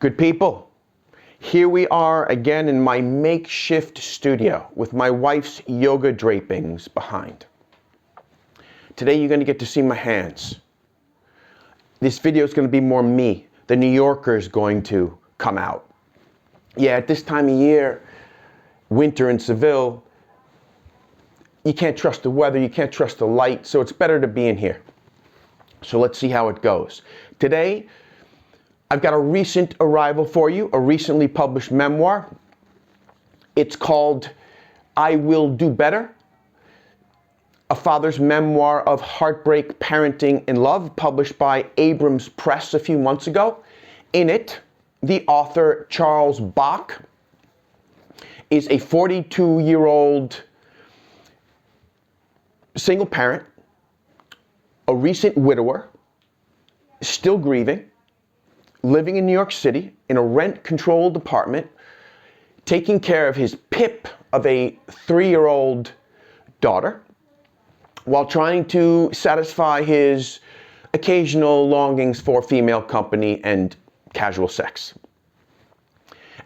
Good people, here we are again in my makeshift studio with my wife's yoga drapings behind. Today you're going to get to see my hands. This video is going to be more me. The New Yorker is going to come out. Yeah, at this time of year, winter in Seville, you can't trust the weather, you can't trust the light, so it's better to be in here. So let's see how it goes. Today, I've got a recent arrival for you, a recently published memoir. It's called I Will Do Better, a father's memoir of heartbreak, parenting, and love, published by Abrams Press a few months ago. In it, the author, Charles Bock, is a 42-year-old single parent, a recent widower, still grieving, living in New York City in a rent-controlled apartment, taking care of his pip of a 3-year-old daughter, while trying to satisfy his occasional longings for female company and casual sex.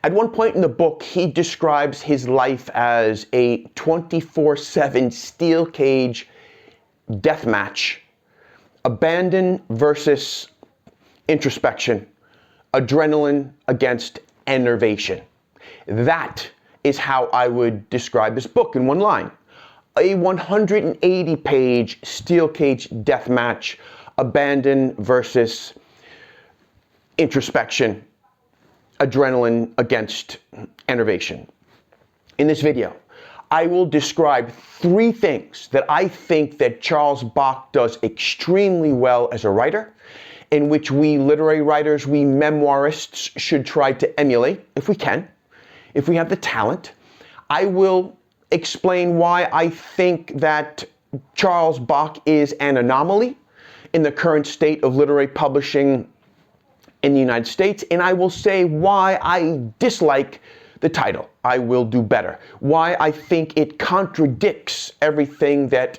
At one point in the book, he describes his life as a 24/7 steel cage death match, abandon versus introspection, adrenaline against enervation. That is how I would describe this book in one line. A 180-page steel cage death match, abandon versus introspection, adrenaline against enervation. In this video, I will describe 3 things that I think that Charles Bock does extremely well as a writer, in which we literary writers, we memoirists should try to emulate, if we can, if we have the talent. I will explain why I think that Charles Bock is an anomaly in the current state of literary publishing in the United States, and I will say why I dislike the title, I Will Do Better, why I think it contradicts everything that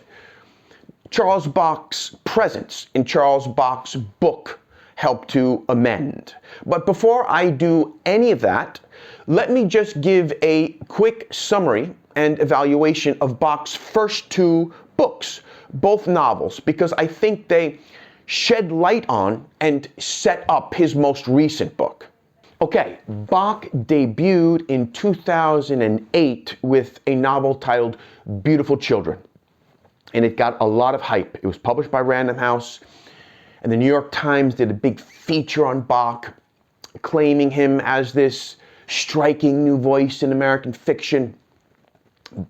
Charles Bock's presence in Charles Bock's book helped to amend. But before I do any of that, let me just give a quick summary and evaluation of Bock's first 2 books, both novels, because I think they shed light on and set up his most recent book. Okay, Bock debuted in 2008 with a novel titled Beautiful Children, and it got a lot of hype. It was published by Random House, and the New York Times did a big feature on Bock, claiming him as this striking new voice in American fiction,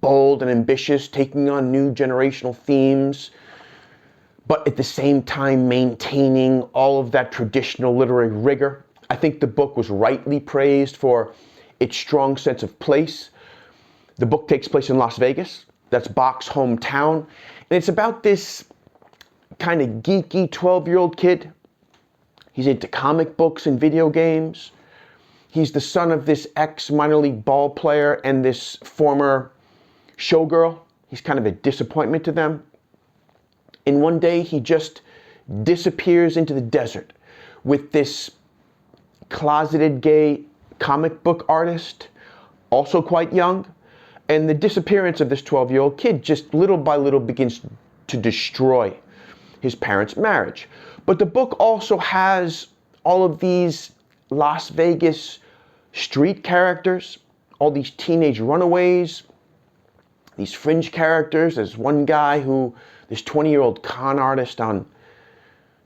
bold and ambitious, taking on new generational themes, but at the same time maintaining all of that traditional literary rigor. I think the book was rightly praised for its strong sense of place. The book takes place in Las Vegas. That's Bock's hometown. And it's about this kind of geeky 12-year-old kid. He's into comic books and video games. He's the son of this ex-minor league ball player and this former showgirl. He's kind of a disappointment to them. And one day he just disappears into the desert with this closeted gay comic book artist, also quite young. And the disappearance of this 12-year-old kid just little by little begins to destroy his parents' marriage. But the book also has all of these Las Vegas street characters, all these teenage runaways, these fringe characters. There's one guy this 20-year-old con artist on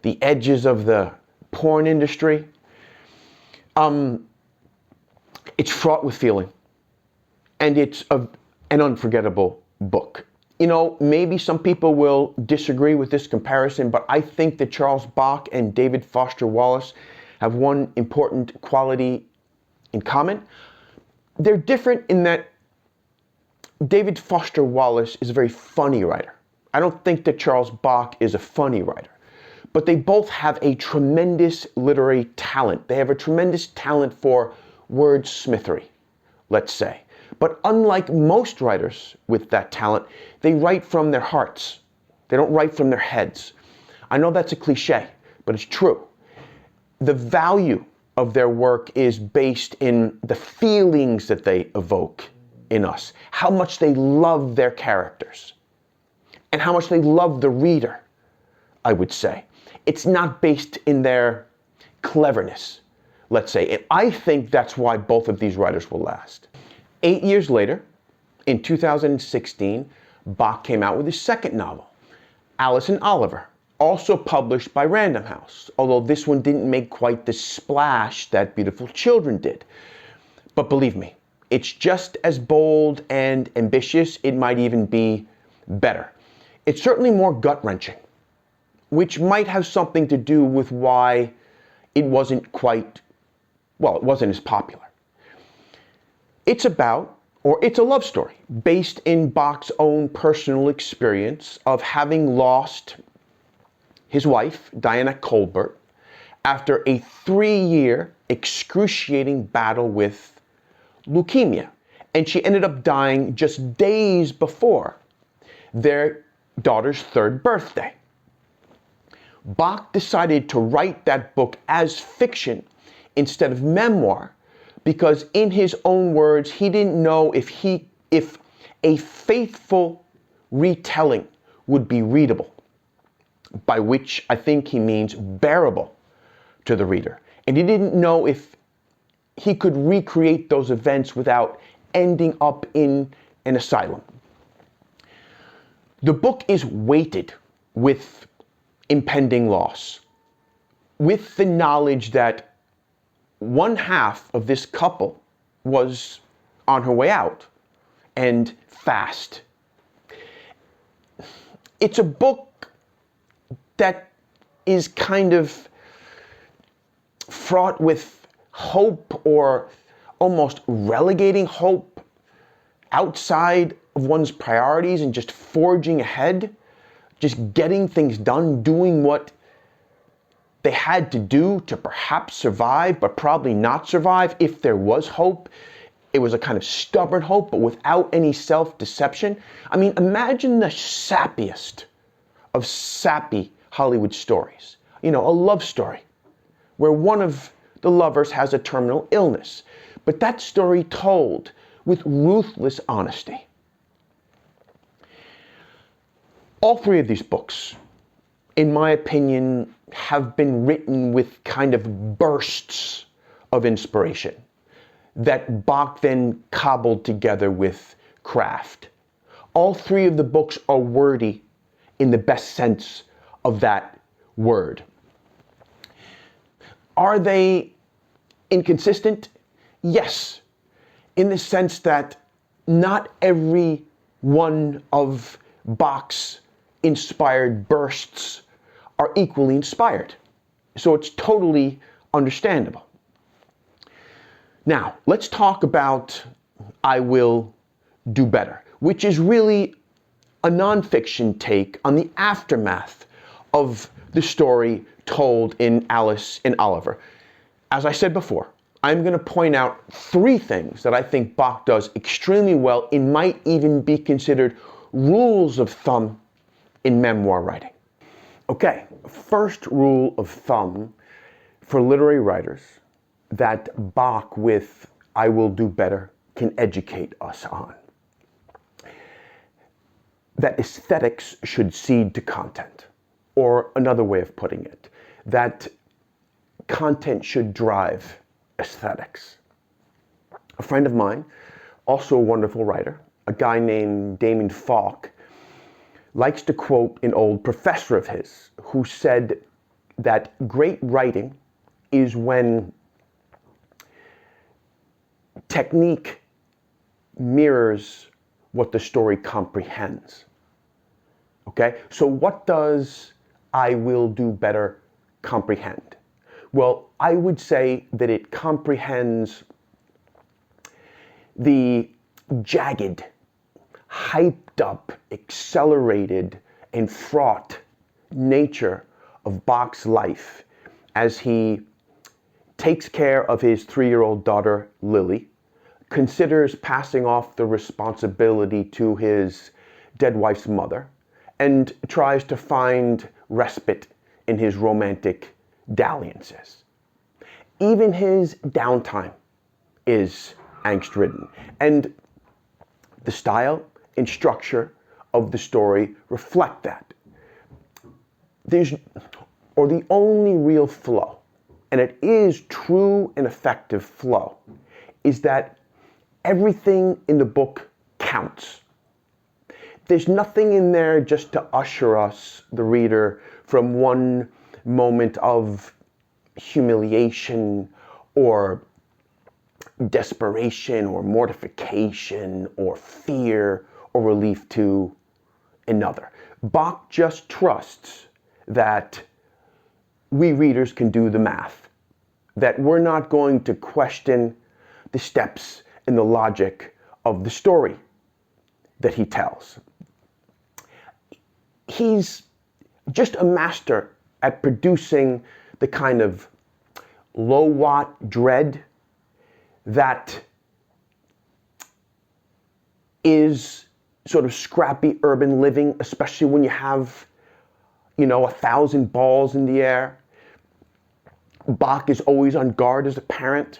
the edges of the porn industry. It's fraught with feeling. And it's an unforgettable book. You know, maybe some people will disagree with this comparison, but I think that Charles Bock and David Foster Wallace have one important quality in common. They're different in that David Foster Wallace is a very funny writer. I don't think that Charles Bock is a funny writer, but they both have a tremendous literary talent. They have a tremendous talent for wordsmithery, let's say. But unlike most writers with that talent, they write from their hearts. They don't write from their heads. I know that's a cliche, but it's true. The value of their work is based in the feelings that they evoke in us, how much they love their characters, and how much they love the reader, I would say. It's not based in their cleverness, let's say. And I think that's why both of these writers will last. 8 years later, in 2016, Bock came out with his second novel, Alice and Oliver, also published by Random House, although this one didn't make quite the splash that Beautiful Children did. But believe me, it's just as bold and ambitious. It might even be better. It's certainly more gut-wrenching, which might have something to do with why it wasn't as popular. It's a love story based in Bock's own personal experience of having lost his wife, Diana Colbert, after a 3-year excruciating battle with leukemia. And she ended up dying just days before their daughter's 3rd birthday. Bock decided to write that book as fiction instead of memoir because, in his own words, he didn't know if a faithful retelling would be readable, by which I think he means bearable to the reader. And he didn't know if he could recreate those events without ending up in an asylum. The book is weighted with impending loss, with the knowledge that one half of this couple was on her way out, and fast. It's a book that is kind of fraught with hope, or almost relegating hope outside of one's priorities and just forging ahead, just getting things done, doing what they had to do to perhaps survive, but probably not survive if there was hope. It was a kind of stubborn hope, but without any self-deception. I mean, imagine the sappiest of sappy Hollywood stories. You know, a love story where one of the lovers has a terminal illness, but that story told with ruthless honesty. All 3 of these books, in my opinion, have been written with kind of bursts of inspiration that Bock then cobbled together with craft. All 3 of the books are wordy in the best sense of that word. Are they inconsistent? Yes, in the sense that not every one of Bock's inspired bursts are equally inspired. So it's totally understandable. Now, let's talk about I Will Do Better, which is really a nonfiction take on the aftermath of the story told in Alice and Oliver. As I said before, I'm going to point out 3 things that I think Bock does extremely well and might even be considered rules of thumb in memoir writing. Okay, first rule of thumb for literary writers that Bock with I Will Do Better can educate us on. That aesthetics should cede to content. Or another way of putting it, that content should drive aesthetics. A friend of mine, also a wonderful writer, a guy named Damon Falk, likes to quote an old professor of his who said that great writing is when technique mirrors what the story comprehends. Okay, so what does I Will Do Better comprehend? Well, I would say that it comprehends the jagged, hyped up, accelerated, and fraught nature of Bock's life as he takes care of his 3-year-old daughter, Lily, considers passing off the responsibility to his dead wife's mother, and tries to find respite in his romantic dalliances. even his downtime is angst-ridden. And the style and structure of the story reflect that. The only real flow, and it is true and effective flow, is that everything in the book counts. There's nothing in there just to usher us, the reader, from one moment of humiliation or desperation or mortification or fear or relief to another. Bock just trusts that we readers can do the math, that we're not going to question the steps and the logic of the story that he tells. He's just a master at producing the kind of low-watt dread that is sort of scrappy urban living, especially when you have, 1,000 balls in the air. Bock is always on guard as a parent.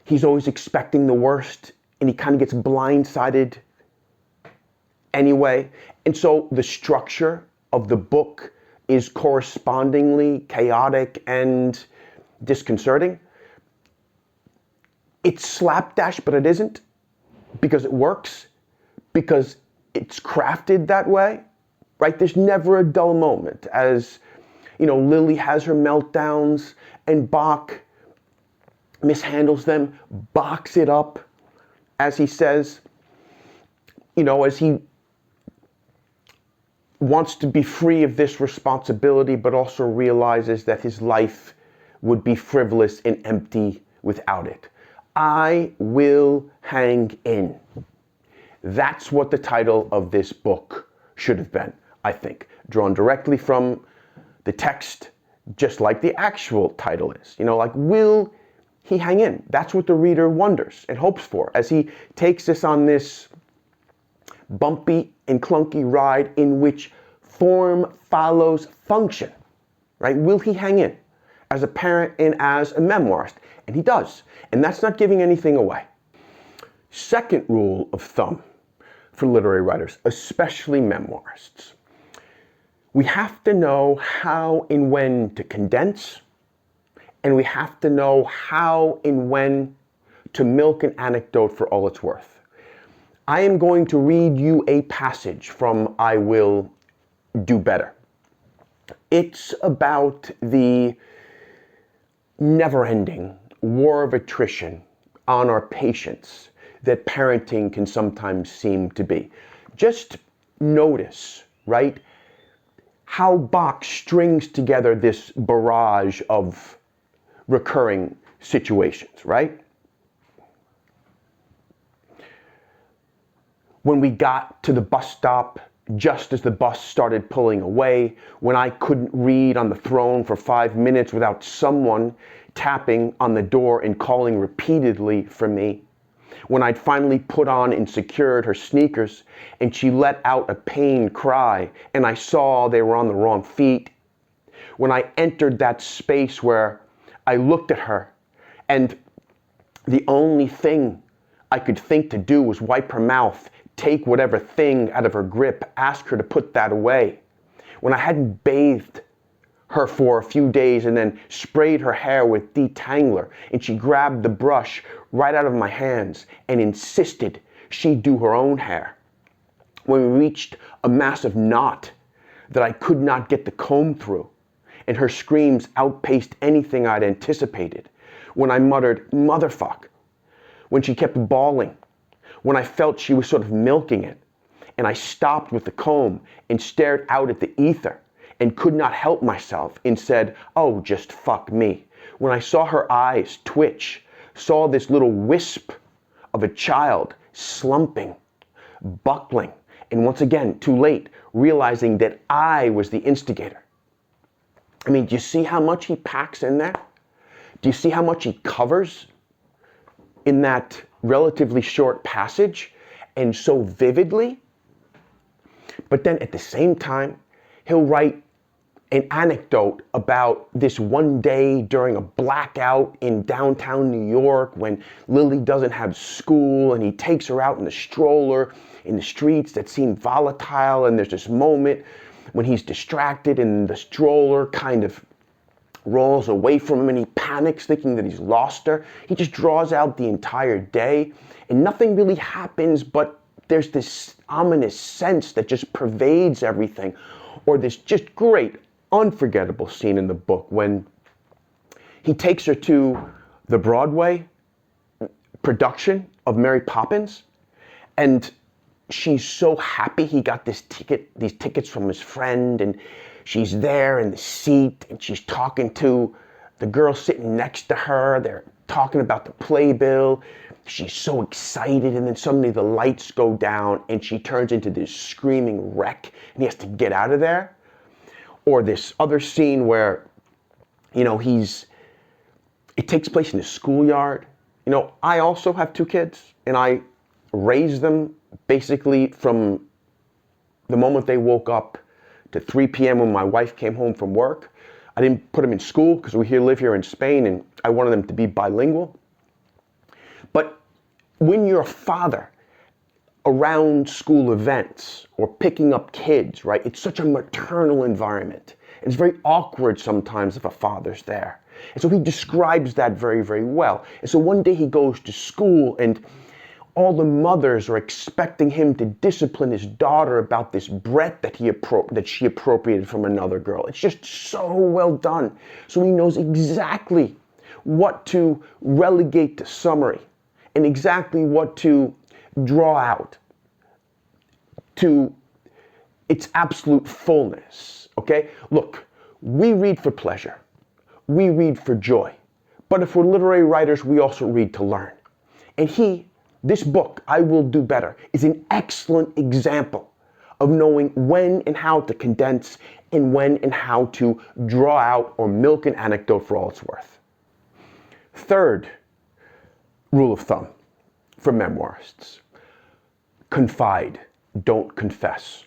He's always expecting the worst, and he kind of gets blindsided anyway. And so the structure of the book is correspondingly chaotic and disconcerting. It's slapdash, but it isn't, because it works, because it's crafted that way, right? There's never a dull moment as, Lily has her meltdowns and Bock mishandles them, bocks it up, as he says, as he wants to be free of this responsibility, but also realizes that his life would be frivolous and empty without it. I will hang in. That's what the title of this book should have been, I think. Drawn directly from the text, just like the actual title is. Will he hang in? That's what the reader wonders and hopes for as he takes us on this bumpy and clunky ride in which form follows function, right? Will he hang in as a parent and as a memoirist? And he does. And that's not giving anything away. Second rule of thumb for literary writers, especially memoirists. We have to know how and when to condense, and we have to know how and when to milk an anecdote for all it's worth. I am going to read you a passage from I Will Do Better. It's about the never-ending war of attrition on our patience that parenting can sometimes seem to be. Just notice, right, how Bock strings together this barrage of recurring situations, right? When we got to the bus stop, just as the bus started pulling away, when I couldn't read on the throne for 5 minutes without someone tapping on the door and calling repeatedly for me, when I'd finally put on and secured her sneakers and she let out a pained cry and I saw they were on the wrong feet, when I entered that space where I looked at her and the only thing I could think to do was wipe her mouth, take whatever thing out of her grip, ask her to put that away, when I hadn't bathed her for a few days and then sprayed her hair with detangler and she grabbed the brush right out of my hands and insisted she do her own hair, when we reached a massive knot that I could not get the comb through and her screams outpaced anything I'd anticipated, when I muttered motherfuck, when she kept bawling, when I felt she was sort of milking it and I stopped with the comb and stared out at the ether and could not help myself and said, oh, just fuck me. When I saw her eyes twitch, saw this little wisp of a child slumping, buckling, and once again, too late, realizing that I was the instigator. I mean, do you see how much he packs in there? Do you see how much he covers in that relatively short passage and so vividly? But then at the same time, he'll write an anecdote about this one day during a blackout in downtown New York when Lily doesn't have school and he takes her out in the stroller in the streets that seem volatile, and there's this moment when he's distracted and the stroller kind of rolls away from him and he panics thinking that he's lost her. He just draws out the entire day and nothing really happens, but there's this ominous sense that just pervades everything. Or this just great, unforgettable scene in the book when he takes her to the Broadway production of Mary Poppins, and she's so happy he got these tickets from his friend, and she's there in the seat and she's talking to the girl sitting next to her. They're talking about the playbill. She's so excited, and then suddenly the lights go down and she turns into this screaming wreck and he has to get out of there. Or this other scene where, it takes place in the schoolyard. I also have 2 kids and I raised them basically from the moment they woke up to 3 p.m. when my wife came home from work. I didn't put them in school because we live here in Spain and I wanted them to be bilingual. But when you're a father around school events or picking up kids, right, it's such a maternal environment. It's very awkward sometimes if a father's there. And so he describes that very, very well. And so one day he goes to school and all the mothers are expecting him to discipline his daughter about this Brett that she appropriated from another girl. It's just so well done. So he knows exactly what to relegate to summary and exactly what to draw out to its absolute fullness, okay? Look, we read for pleasure. We read for joy. But if we're literary writers, we also read to learn. And this book, I Will Do Better, is an excellent example of knowing when and how to condense and when and how to draw out or milk an anecdote for all it's worth. Third rule of thumb for memoirists: confide, don't confess.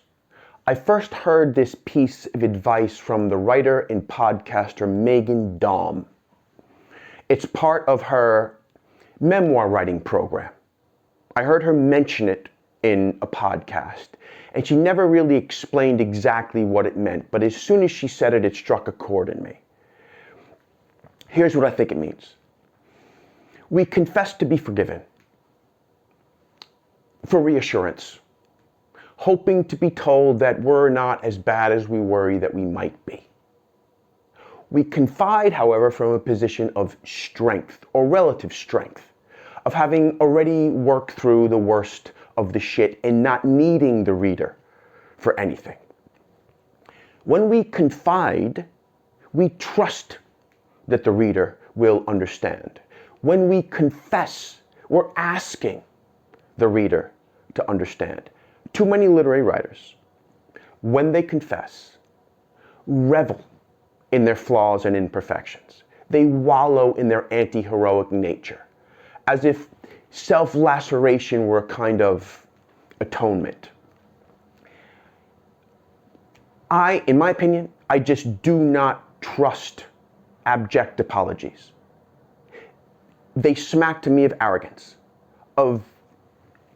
I first heard this piece of advice from the writer and podcaster Megan Daum. It's part of her memoir writing program. I heard her mention it in a podcast, and she never really explained exactly what it meant, but as soon as she said it, it struck a chord in me. Here's what I think it means. We confess to be forgiven, for reassurance, hoping to be told that we're not as bad as we worry that we might be. We confide, however, from a position of strength or relative strength, of having already worked through the worst of the shit and not needing the reader for anything. When we confide, we trust that the reader will understand. When we confess, we're asking the reader to understand. Too many literary writers, when they confess, revel in their flaws and imperfections. They wallow in their anti-heroic nature, as if self-laceration were a kind of atonement. In my opinion, I just do not trust abject apologies. They smack to me of arrogance, of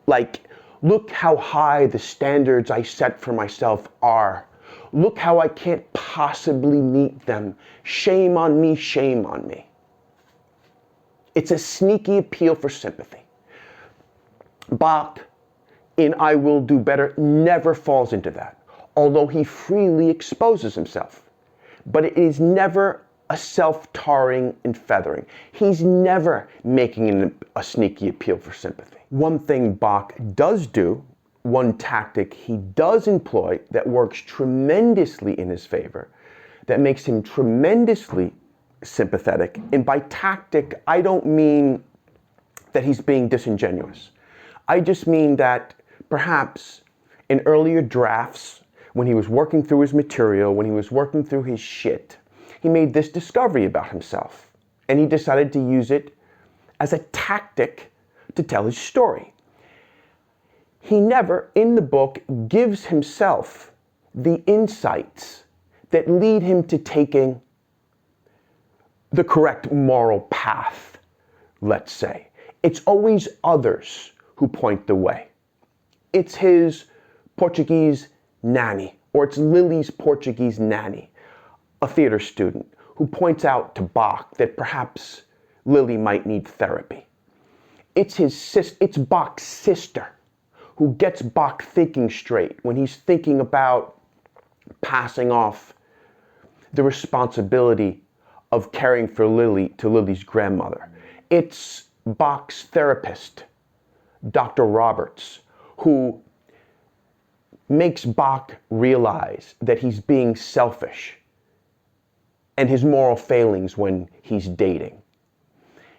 like, look how high the standards I set for myself are. Look how I can't possibly meet them. Shame on me, shame on me. It's a sneaky appeal for sympathy. Bock, in I Will Do Better, never falls into that, although he freely exposes himself. But it is never a self-tarring and feathering. He's never making a sneaky appeal for sympathy. One thing Bock does do, one tactic he does employ that works tremendously in his favor, that makes him tremendously sympathetic, and by tactic, I don't mean that he's being disingenuous. I just mean that perhaps in earlier drafts, when he was working through his material, when he was working through his shit, he made this discovery about himself, and he decided to use it as a tactic to tell his story. He never, in the book, gives himself the insights that lead him to taking the correct moral path, let's say. It's always others who point the way. It's his Portuguese nanny, or it's Lily's Portuguese nanny, a theater student, who points out to Bock that perhaps Lily might need therapy. It's Bock's sister who gets Bock thinking straight when he's thinking about passing off the responsibility of caring for Lily to Lily's grandmother. It's Bock's therapist, Dr. Roberts, who makes Bock realize that he's being selfish and his moral failings when he's dating.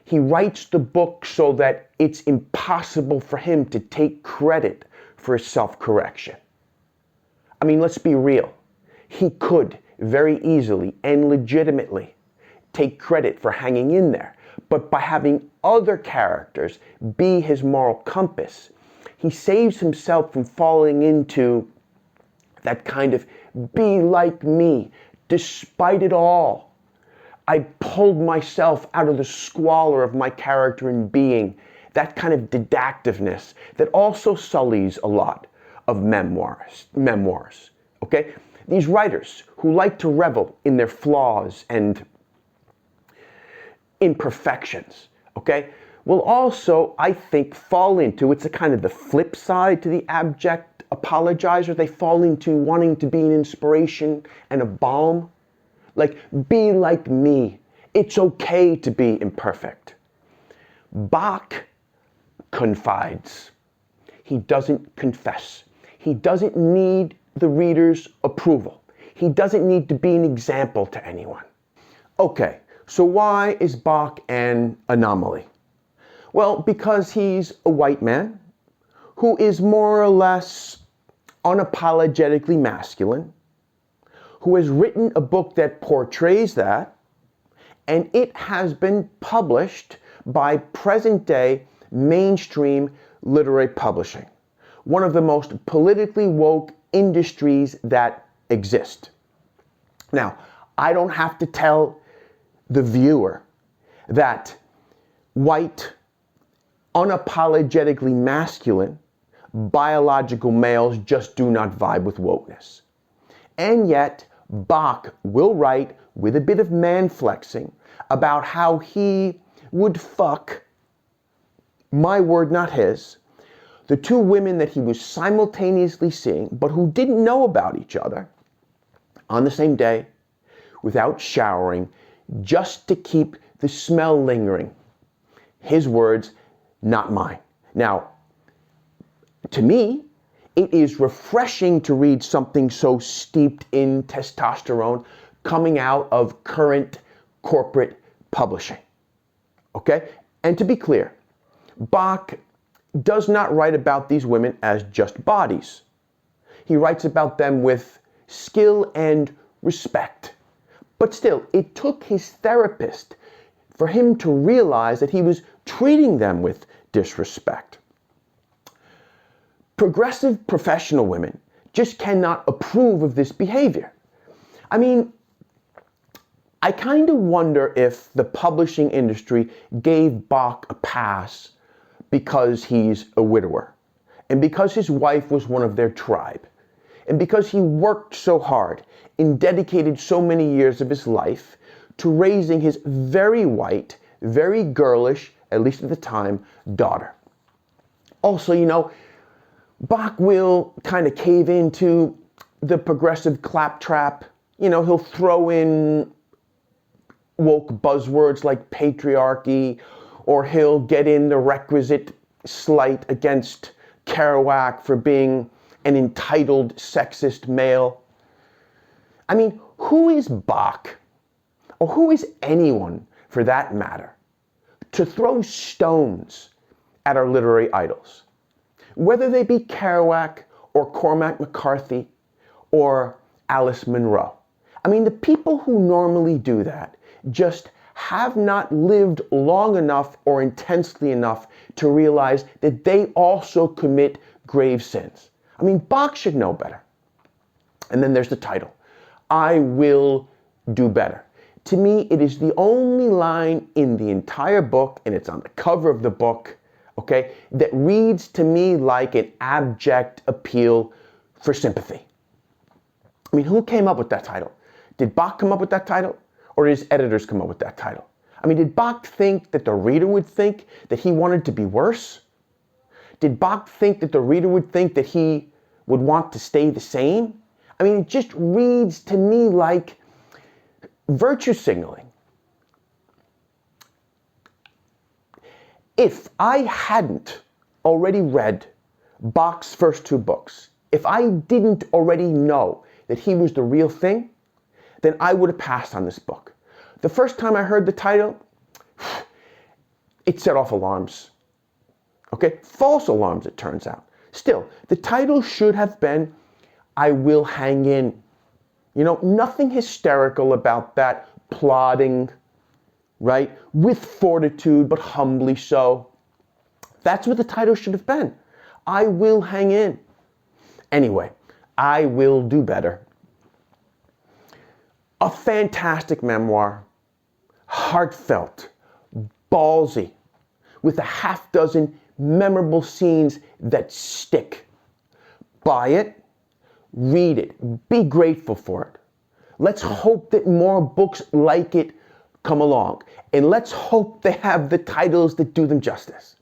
He writes the book so that it's impossible for him to take credit for his self-correction. I mean, let's be real. He could very easily and legitimately take credit for hanging in there. But by having other characters be his moral compass, he saves himself from falling into that kind of be like me, despite it all. I pulled myself out of the squalor of my character and being, that kind of didactiveness that also sullies a lot of memoirs, okay? These writers who like to revel in their flaws and imperfections, okay, will also, I think, fall into, it's a kind of the flip side to the abject apologizer. They fall into wanting to be an inspiration and a balm. Like, be like me. It's okay to be imperfect. Bock confides. He doesn't confess. He doesn't need the reader's approval. He doesn't need to be an example to anyone. Okay, so why is Bock an anomaly? Well, because he's a white man who is more or less unapologetically masculine, who has written a book that portrays that, and it has been published by present-day mainstream literary publishing, one of the most politically woke industries that exist. Now, I don't have to tell the viewer that white, unapologetically masculine, biological males just do not vibe with wokeness. And yet, Bock will write with a bit of man-flexing about how he would fuck, my word not his, the two women that he was simultaneously seeing but who didn't know about each other on the same day without showering, just to keep the smell lingering. His words, not mine. Now, to me, it is refreshing to read something so steeped in testosterone coming out of current corporate publishing. Okay? And to be clear, Bock does not write about these women as just bodies. He writes about them with skill and respect. But still, it took his therapist for him to realize that he was treating them with disrespect. Progressive professional women just cannot approve of this behavior. I mean, I kind of wonder if the publishing industry gave Bock a pass because he's a widower, and because his wife was one of their tribe, and because he worked so hard and dedicated so many years of his life to raising his very white, very girlish, at least at the time, daughter. Also, you know, Bock will kind of cave into the progressive claptrap. You know, he'll throw in woke buzzwords like patriarchy, or he'll get in the requisite slight against Kerouac for being an entitled sexist male. I mean, who is Bock, or who is anyone for that matter, to throw stones at our literary idols? Whether they be Kerouac or Cormac McCarthy or Alice Munro. I mean, the people who normally do that just have not lived long enough or intensely enough to realize that they also commit grave sins. I mean, Bock should know better. And then there's the title, I will do better. To me, it is the only line in the entire book, and it's on the cover of the book, okay, that reads to me like an abject appeal for sympathy. I mean, who came up with that title? Did Bock come up with that title? Or did his editors come up with that title? I mean, did Bock think that the reader would think that he wanted to be worse? Did Bock think that the reader would think that he would want to stay the same? I mean, it just reads to me like virtue signaling. If I hadn't already read Bock's first two books, if I didn't already know that he was the real thing, then I would have passed on this book. The first time I heard the title, it set off alarms. Okay, false alarms, it turns out. Still, the title should have been, I Will Hang In. You know, nothing hysterical about that, plodding, right? With fortitude, but humbly so. That's what the title should have been. I Will Hang In. Anyway, I Will Do Better. A fantastic memoir, heartfelt, ballsy, with a half dozen memorable scenes that stick. Buy it, read it, be grateful for it. Let's hope that more books like it come along, and let's hope they have the titles that do them justice.